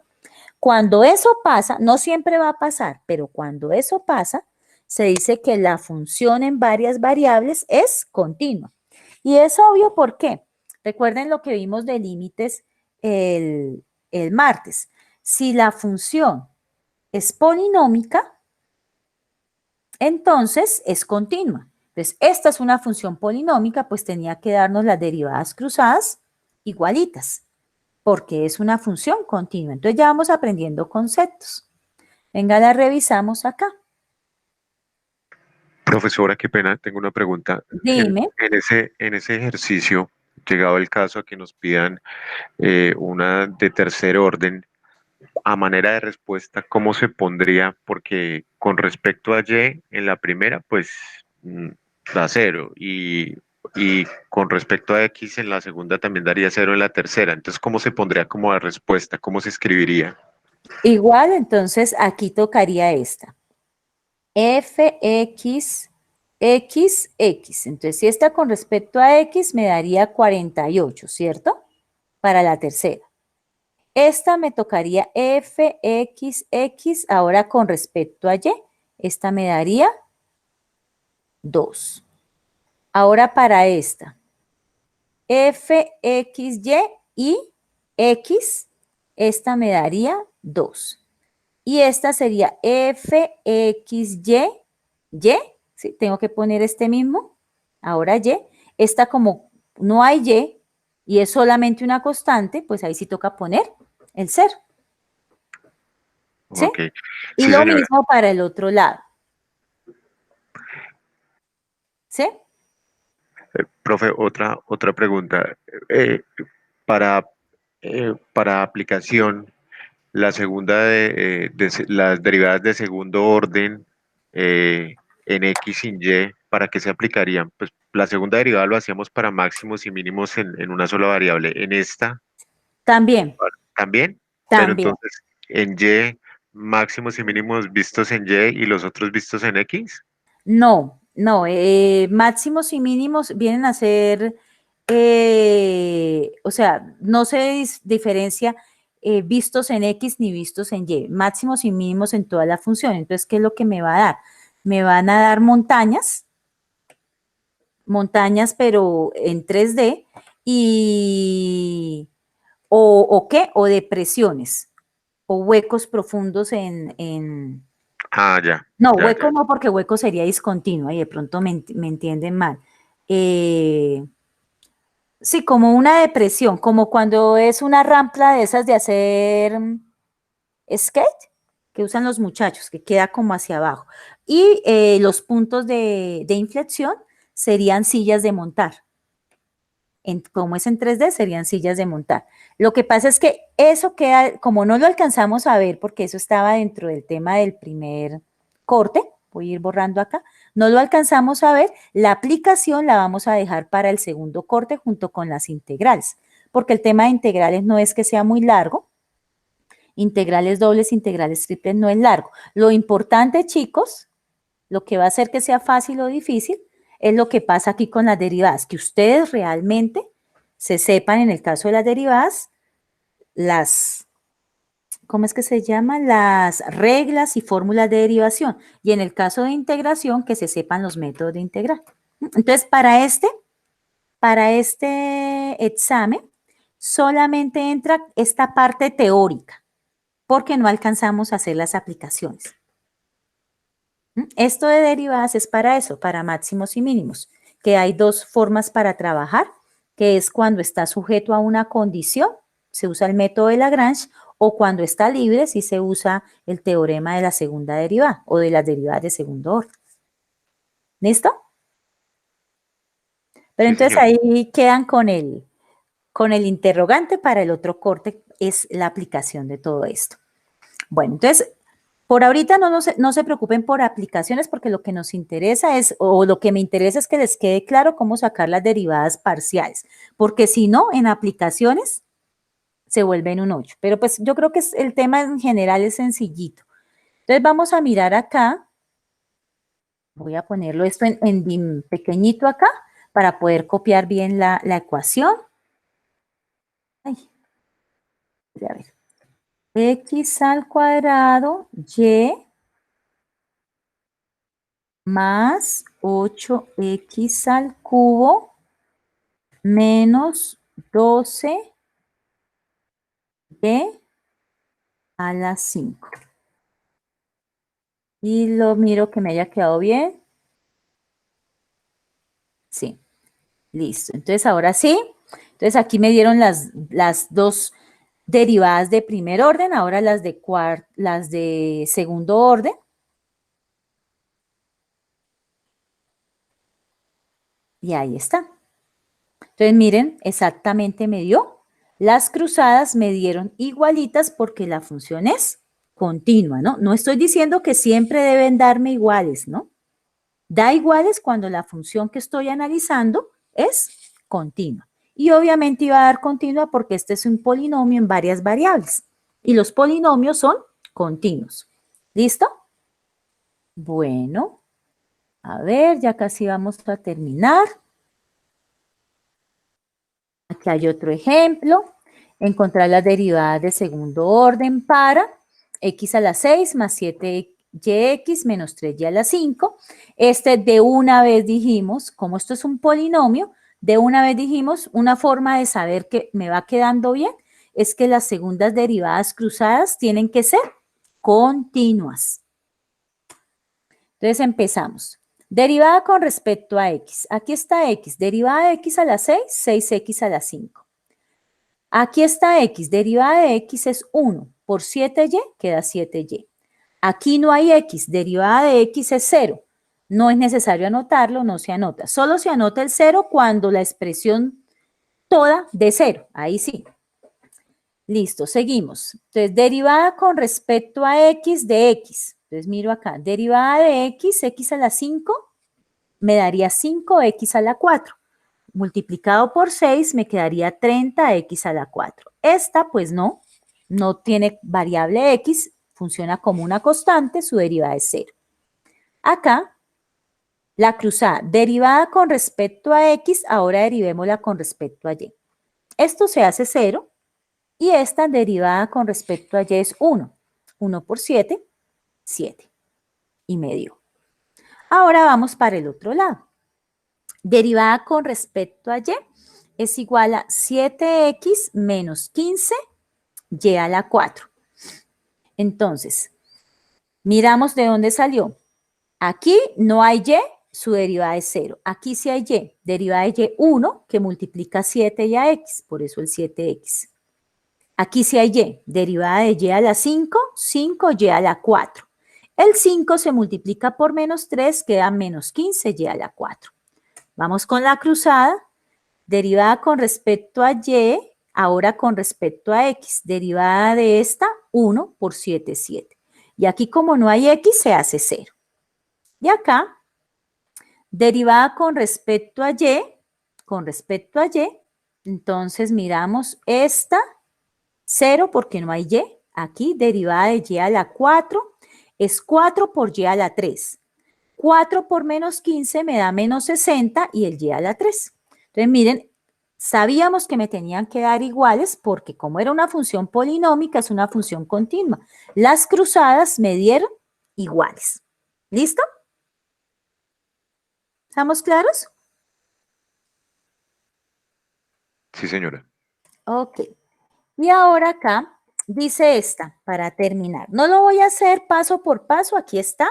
Cuando eso pasa, no siempre va a pasar, pero cuando eso pasa, se dice que la función en varias variables es continua. Y es obvio por qué. Recuerden lo que vimos de límites el martes. Si la función es polinómica, entonces es continua. Entonces, esta es una función polinómica, pues tenía que darnos las derivadas cruzadas igualitas, porque es una función continua. Entonces ya vamos aprendiendo conceptos. Venga, la revisamos acá. Profesora, qué pena, tengo una pregunta. Dime. En ese ejercicio, llegado el caso a que nos pidan una de tercer orden, a manera de respuesta, ¿cómo se pondría? Porque con respecto a Y, en la primera, pues da 0 y con respecto a X en la segunda también daría 0 en la tercera. Entonces, ¿cómo se pondría como a respuesta? ¿Cómo se escribiría? Igual, entonces aquí tocaría esta. Fx, x, x. Entonces, si esta con respecto a x me daría 48, ¿cierto? Para la tercera. Esta me tocaría fxx, ahora con respecto a y, esta me daría 2. Ahora para esta, fxy y x, esta me daría 2. Y esta sería fxy, y, ¿sí? Tengo que poner este mismo, ahora y. Esta como no hay y es solamente una constante, pues ahí sí toca poner el 0. ¿Sí? Ok. Y Sí, lo señora. mismo para el otro lado. ¿Sí? Profe, otra pregunta. Para, para aplicación, la segunda las derivadas de segundo orden en X sin Y, ¿para qué se aplicarían? Pues la segunda derivada lo hacíamos para máximos y mínimos en una sola variable. En esta También, también, pero también. entonces en Y, máximos y mínimos vistos en Y y los otros vistos en X. No, no, máximos y mínimos vienen a ser, o sea, no se diferencia vistos en X ni vistos en Y, máximos y mínimos en toda la función. Entonces, ¿qué es lo que me va a dar? Me van a dar montañas, pero en 3D, y, o qué, o depresiones, o huecos profundos Ah, ya, no, ya, hueco ya. no, porque hueco sería discontinuo y de pronto me entienden mal. Eh, sí, como una depresión, como cuando es una rampa de esas de hacer skate, que usan los muchachos, que queda como hacia abajo. Y los puntos de inflexión serían sillas de montar. Como es en 3D, serían sillas de montar. Lo que pasa es que eso queda, como no lo alcanzamos a ver, porque eso estaba dentro del tema del primer corte, voy a ir borrando acá, no lo alcanzamos a ver, la aplicación la vamos a dejar para el segundo corte junto con las integrales, porque el tema de integrales no es que sea muy largo, integrales dobles, integrales triples no es largo. Lo importante, chicos, lo que va a hacer que sea fácil o difícil, es lo que pasa aquí con las derivadas, que ustedes realmente se sepan en el caso de las derivadas, ¿cómo es que se llama? Las reglas y fórmulas de derivación. Y en el caso de integración, que se sepan los métodos de integrar. Entonces, para este examen, solamente entra esta parte teórica, porque no alcanzamos a hacer las aplicaciones. Esto de derivadas es para eso, para máximos y mínimos, que hay dos formas para trabajar, que es cuando está sujeto a una condición, se usa el método de Lagrange, o cuando está libre, si se usa el teorema de la segunda derivada o de las derivadas de segundo orden. ¿Listo? Pero Sí, entonces señor. ahí quedan con el interrogante para el otro corte, es la aplicación de todo esto. Bueno, entonces Por ahorita no se preocupen por aplicaciones porque lo que nos interesa es, o lo que me interesa es que les quede claro cómo sacar las derivadas parciales, porque si no, en aplicaciones se vuelven un 8. Pero pues yo creo que el tema en general es sencillito. Entonces vamos a mirar acá. Voy a ponerlo esto en pequeñito acá para poder copiar bien la ecuación. Ay, a ver. X al cuadrado y más 8x al cubo menos 12y a la 5. Y lo miro que me haya quedado bien. Sí, listo. Entonces, ahora sí. Entonces, aquí me dieron las dos derivadas de primer orden, ahora las de segundo orden. Y ahí está. Entonces, miren, exactamente me dio. Las cruzadas me dieron igualitas porque la función es continua, ¿no? No estoy diciendo que siempre deben darme iguales, ¿no? Da iguales cuando la función que estoy analizando es continua. Y obviamente iba a dar continua porque este es un polinomio en varias variables. Y los polinomios son continuos. ¿Listo? Bueno, a ver, ya casi vamos a terminar. Aquí hay otro ejemplo. Encontrar las derivadas de segundo orden para x a la 6 más 7yx menos 3y a la 5. De una vez dijimos, como esto es un polinomio, de una vez dijimos, una forma de saber que me va quedando bien es que las segundas derivadas cruzadas tienen que ser continuas. Entonces empezamos. Derivada con respecto a x. Aquí está x. Derivada de x a la 6, 6x a la 5. Aquí está x. Derivada de x es 1. Por 7y queda 7y. Aquí no hay x. Derivada de x es 0. No es necesario anotarlo, no se anota. Solo se anota el 0 cuando la expresión toda de 0. Ahí sí. Listo, seguimos. Entonces, derivada con respecto a x de x. Entonces, miro acá. Derivada de x, x a la 5, me daría 5x a la 4. Multiplicado por 6 me quedaría 30x a la 4. Esta, pues no tiene variable x, funciona como una constante, su derivada es 0. Acá, la cruzada, derivada con respecto a x, ahora derivémosla con respecto a y. Esto se hace 0 y esta derivada con respecto a y es 1. 1 por 7, 7 y medio. Ahora vamos para el otro lado. Derivada con respecto a y es igual a 7x menos 15y a la 4. Entonces, miramos de dónde salió. Aquí no hay y, su derivada es 0. Aquí sí hay y, derivada de y 1, que multiplica 7y a x, por eso el 7x. Aquí sí hay y, derivada de y a la 5, 5y a la 4. El 5 se multiplica por menos 3, queda menos 15y a la 4. Vamos con la cruzada, derivada con respecto a y, ahora con respecto a x, derivada de esta, 1 por 7, 7. Y aquí como no hay x, se hace 0. Y acá, derivada con respecto a y, entonces miramos esta, 0 porque no hay y, aquí derivada de y a la 4, es 4 por y a la 3. 4 por menos 15 me da menos 60 y el y a la 3. Entonces, miren, sabíamos que me tenían que dar iguales porque como era una función polinómica, es una función continua. Las cruzadas me dieron iguales. ¿Listo? ¿Estamos claros? Sí, señora. Ok. Y ahora acá dice esta, para terminar. No lo voy a hacer paso por paso, aquí está.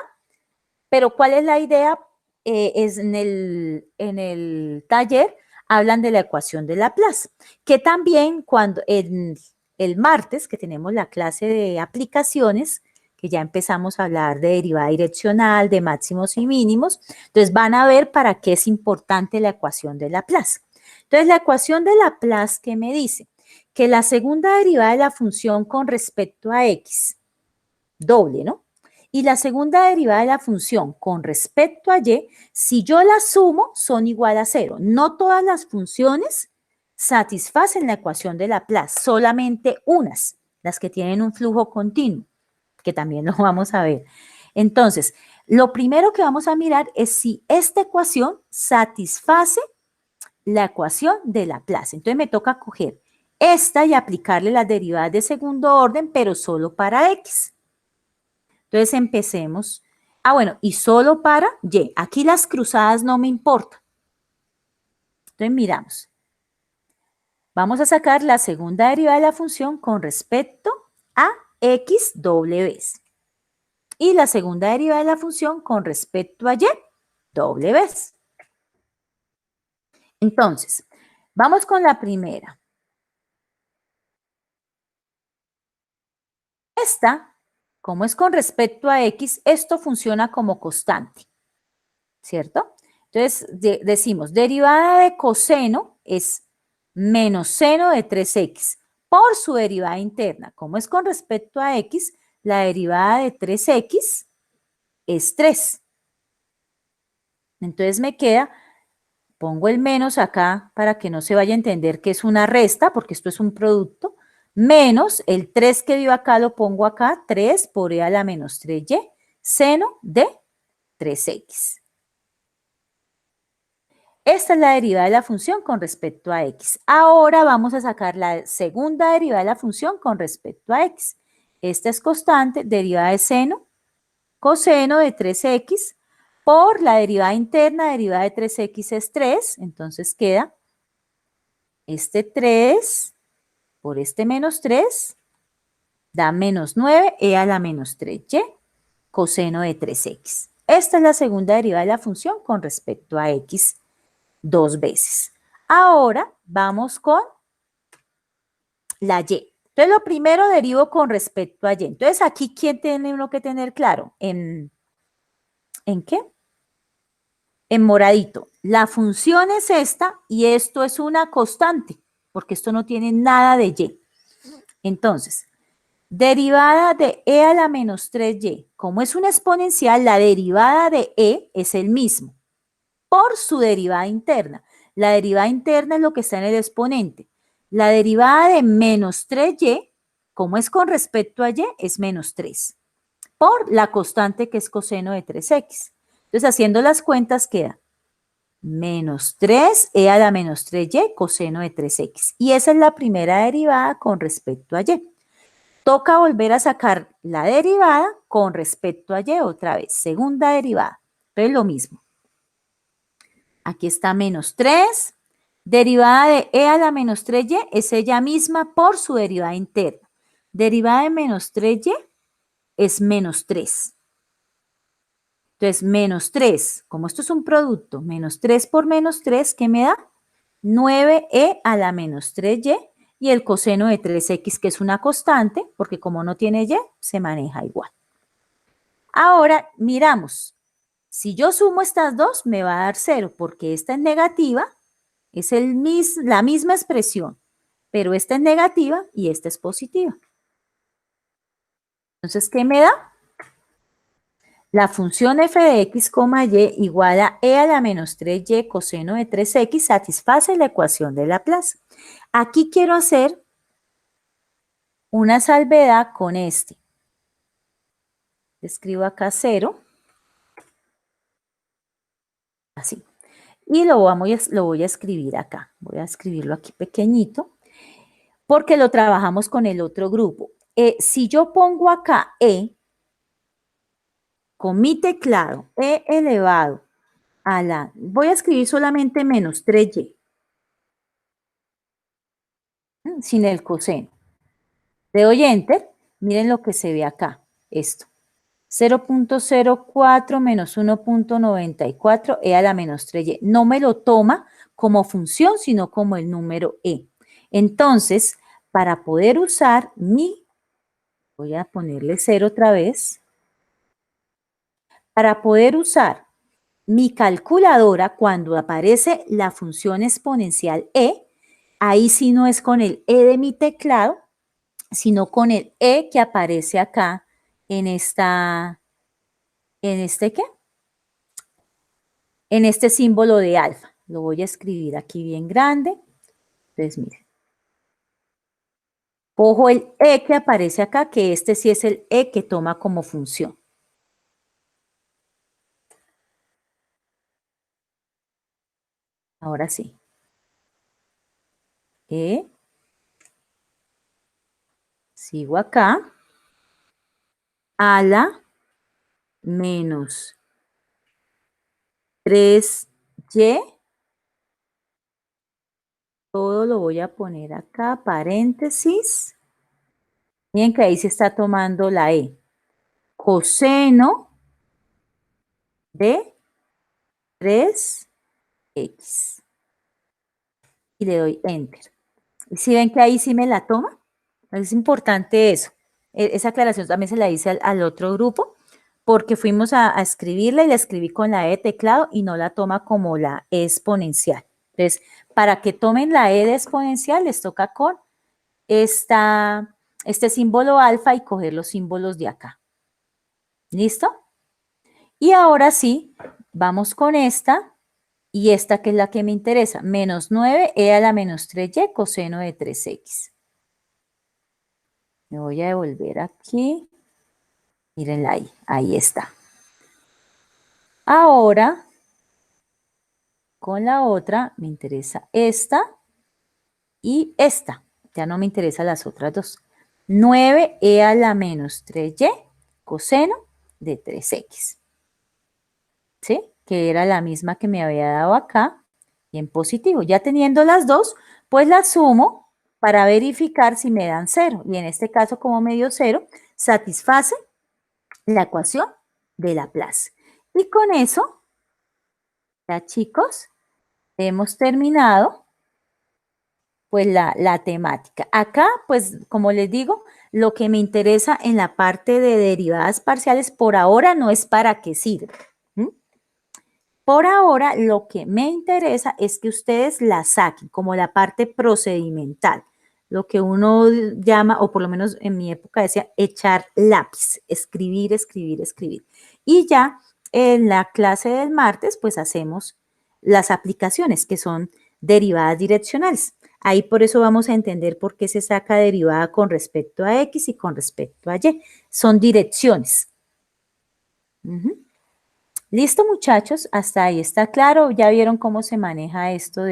Pero ¿cuál es la idea? Es en el taller hablan de la ecuación de Laplace, que también cuando el martes que tenemos la clase de aplicaciones, que ya empezamos a hablar de derivada direccional, de máximos y mínimos, entonces van a ver para qué es importante la ecuación de Laplace. Entonces la ecuación de Laplace, ¿qué me dice? Que la segunda derivada de la función con respecto a x, doble, ¿no? y la segunda derivada de la función con respecto a y, si yo las sumo, son igual a 0. No todas las funciones satisfacen la ecuación de Laplace, solamente unas, las que tienen un flujo continuo, que también lo vamos a ver. Entonces, lo primero que vamos a mirar es si esta ecuación satisface la ecuación de Laplace. Entonces me toca coger esta y aplicarle las derivadas de segundo orden, pero solo para x. Entonces empecemos. Bueno, y solo para y. Aquí las cruzadas no me importan. Entonces miramos. Vamos a sacar la segunda derivada de la función con respecto a x doble vez. Y la segunda derivada de la función con respecto a y doble vez. Entonces, vamos con la primera. Esta, como es con respecto a x, esto funciona como constante, ¿cierto? Entonces, decimos, derivada de coseno es menos seno de 3x por su derivada interna. Como es con respecto a x, la derivada de 3x es 3. Entonces me queda, pongo el menos acá para que no se vaya a entender que es una resta, porque esto es un producto, menos el 3 que dio acá lo pongo acá, 3 por e a la menos 3y, seno de 3x. Esta es la derivada de la función con respecto a x. Ahora vamos a sacar la segunda derivada de la función con respecto a x. Esta es constante, derivada de seno, coseno de 3x, por la derivada interna, derivada de 3x es 3, entonces queda este 3 por este menos 3, da menos 9, e a la menos 3y, coseno de 3x. Esta es la segunda derivada de la función con respecto a x dos veces. Ahora vamos con la y. Entonces lo primero derivo con respecto a y. Entonces aquí, ¿quién tiene uno que tener claro? ¿En qué? En moradito. La función es esta y esto es una constante, porque esto no tiene nada de y. Entonces, derivada de e a la menos 3y. Como es una exponencial, la derivada de e es el mismo por su derivada interna. La derivada interna es lo que está en el exponente. La derivada de menos 3y, como es con respecto a y, es menos 3 por la constante que es coseno de 3x. Entonces, haciendo las cuentas queda menos 3 e a la menos 3y coseno de 3x. Y esa es la primera derivada con respecto a y. Toca volver a sacar la derivada con respecto a y otra vez. Segunda derivada. Entonces, lo mismo. Aquí está menos 3. Derivada de e a la menos 3y es ella misma por su derivada interna. Derivada de menos 3y es menos 3. Entonces, menos 3, como esto es un producto, menos 3 por menos 3, ¿qué me da? 9e a la menos 3y y el coseno de 3x, que es una constante, porque como no tiene y, se maneja igual. Ahora, miramos. Si yo sumo estas dos, me va a dar 0, porque esta es negativa, es la misma expresión, pero esta es negativa y esta es positiva. Entonces, ¿qué me da? La función f de x, y igual a e a la menos 3y coseno de 3x satisface la ecuación de Laplace. Aquí quiero hacer una salvedad con este. Escribo acá 0. Así. Y lo voy a escribir acá. Voy a escribirlo aquí pequeñito, porque lo trabajamos con el otro grupo. Si yo pongo acá con mi teclado, e elevado a la, voy a escribir solamente menos 3y, sin el coseno. Le doy enter, miren lo que se ve acá, esto. 0.04 menos 1.94 e a la menos 3y. No me lo toma como función, sino como el número e. Entonces, para poder usar voy a ponerle 0 otra vez. Para poder usar mi calculadora, cuando aparece la función exponencial e, ahí sí no es con el e de mi teclado, sino con el e que aparece acá en esta ¿En este qué? En este símbolo de alfa. Lo voy a escribir aquí bien grande. Entonces, miren. Cojo el E que aparece acá, que este sí es el E que toma como función. Ahora sí. E. Sigo acá. A la menos 3y. Todo lo voy a poner acá, paréntesis. Miren que ahí se está tomando la E. Coseno de 3x. Y le doy Enter. ¿Y si ven que ahí sí me la toma? Es importante eso. Esa aclaración también se la hice al otro grupo, porque fuimos a escribirla y la escribí con la E de teclado y no la toma como la E exponencial. Entonces, para que tomen la E de exponencial, les toca con este símbolo alfa y coger los símbolos de acá. ¿Listo? Y ahora sí, vamos con esta, y esta que es la que me interesa, menos 9e a la menos 3y coseno de 3x. Me voy a devolver aquí. Mírenla ahí, ahí está. Ahora, con la otra, me interesa esta y esta. Ya no me interesan las otras dos. 9e a la menos 3y coseno de 3x. ¿Sí? Que era la misma que me había dado acá y en positivo. Ya teniendo las dos, pues las sumo para verificar si me dan 0. Y en este caso, como me dio 0, satisface la ecuación de Laplace. Y con eso, ya chicos, hemos terminado pues la temática. Acá, pues como les digo, lo que me interesa en la parte de derivadas parciales por ahora no es para qué sirve. Por ahora, lo que me interesa es que ustedes la saquen como la parte procedimental, lo que uno llama, o por lo menos en mi época decía, echar lápiz, escribir, escribir, escribir. Y ya en la clase del martes, pues hacemos las aplicaciones, que son derivadas direccionales. Ahí por eso vamos a entender por qué se saca derivada con respecto a X y con respecto a Y. Son direcciones. Listo, muchachos, hasta ahí está claro. Ya vieron cómo se maneja esto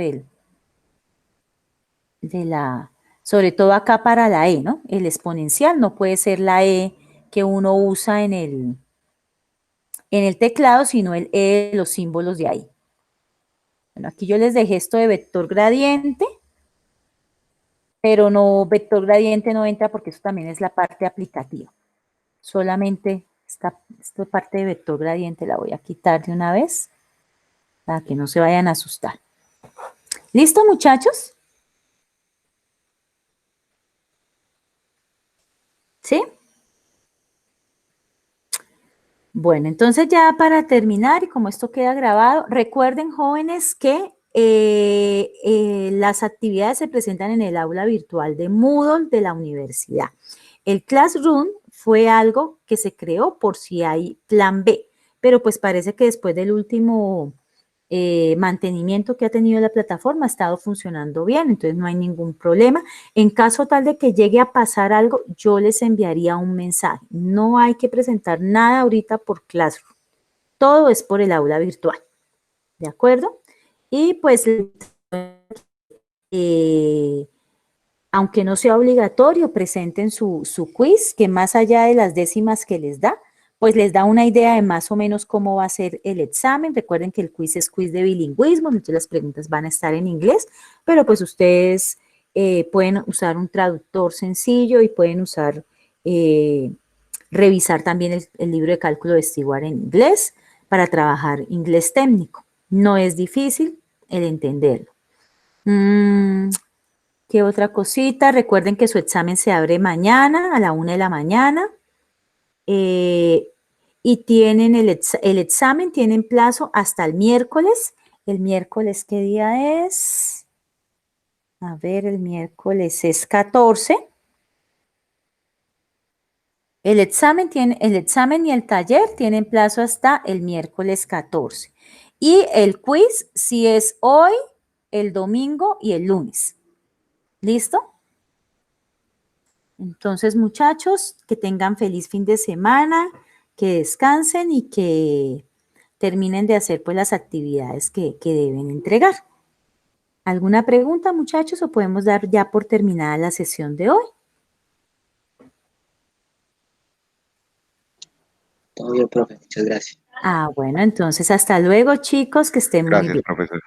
sobre todo acá para la E, ¿no? El exponencial no puede ser la E que uno usa en el teclado, sino el E de los símbolos de ahí. Bueno, aquí yo les dejé esto de vector gradiente, pero no, vector gradiente no entra porque eso también es la parte aplicativa. Solamente esta parte de vector gradiente la voy a quitar de una vez para que no se vayan a asustar. ¿Listo, muchachos? ¿Sí? Bueno, entonces ya para terminar, y como esto queda grabado, recuerden, jóvenes, que las actividades se presentan en el aula virtual de Moodle de la universidad. El Classroom fue algo que se creó por si hay plan B, pero pues parece que después del último mantenimiento que ha tenido la plataforma ha estado funcionando bien, entonces no hay ningún problema. En caso tal de que llegue a pasar algo, yo les enviaría un mensaje. No hay que presentar nada ahorita por Classroom. Todo es por el aula virtual. ¿De acuerdo? Y pues, aunque no sea obligatorio, presenten su quiz, que más allá de las décimas que les da, pues les da una idea de más o menos cómo va a ser el examen. Recuerden que el quiz es quiz de bilingüismo, entonces las preguntas van a estar en inglés, pero pues ustedes pueden usar un traductor sencillo y pueden revisar también el libro de cálculo de Stewart en inglés para trabajar inglés técnico. No es difícil el entenderlo. ¿Qué otra cosita? Recuerden que su examen se abre mañana a la 1 de la mañana. Y tienen el examen, tienen plazo hasta el miércoles. ¿El miércoles qué día es? A ver, el miércoles es 14. El examen y el taller tienen plazo hasta el miércoles 14. Y el quiz sí es hoy, el domingo y el lunes. ¿Listo? Entonces, muchachos, que tengan feliz fin de semana, que descansen y que terminen de hacer pues las actividades que deben entregar. ¿Alguna pregunta, muchachos, o podemos dar ya por terminada la sesión de hoy? Todo bien, profe, muchas gracias. Bueno, entonces hasta luego, chicos, que estén muy Gracias, bien. profesor.